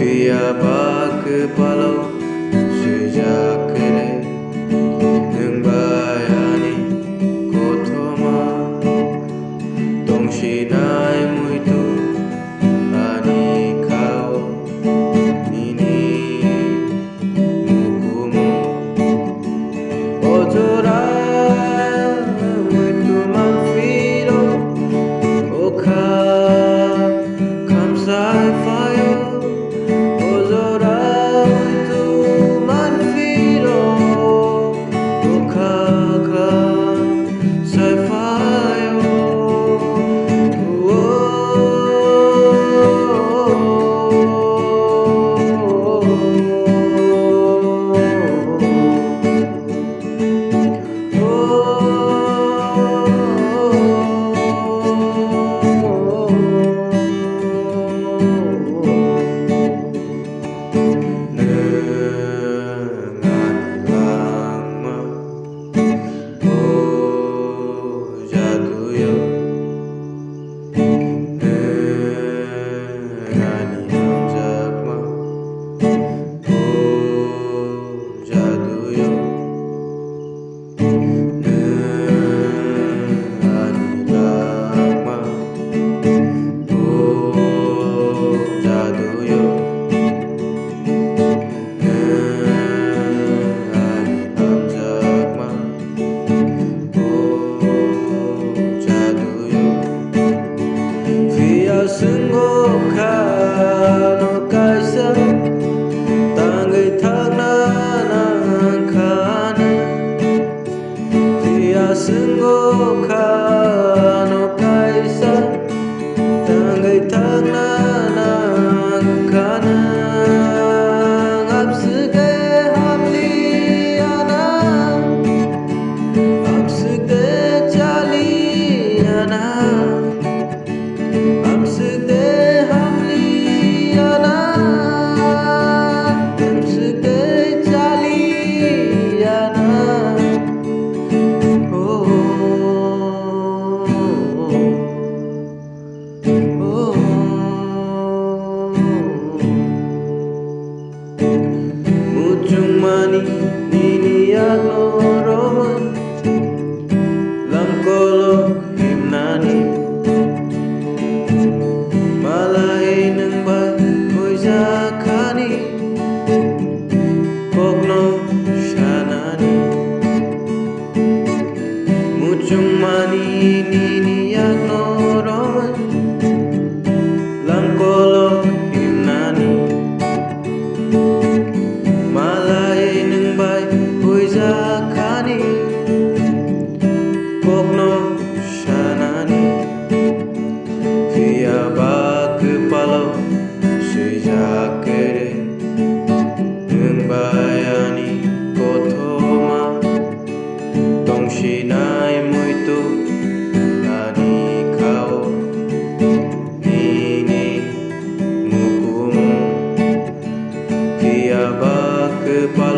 Piaba kepala sejak kini neng bayani kotoma tong sinai muito ani kau ini mukumu otora muito manfiro oka kamsai fayo Senggokan kaisa tanggai tangan kana dia senggokan kaisa tanggai tangan kana absege hamliana absege jaliana Mani nini agnoroman lam kolok himnani malai neng ba zakani pokno shanani mucung mani nini agnoroman lam kolok himnani zakani pokno shanani piaba kepala sejak kini neng bayani kotoma tong sinai muito ani kau ini mukumu piaba kepala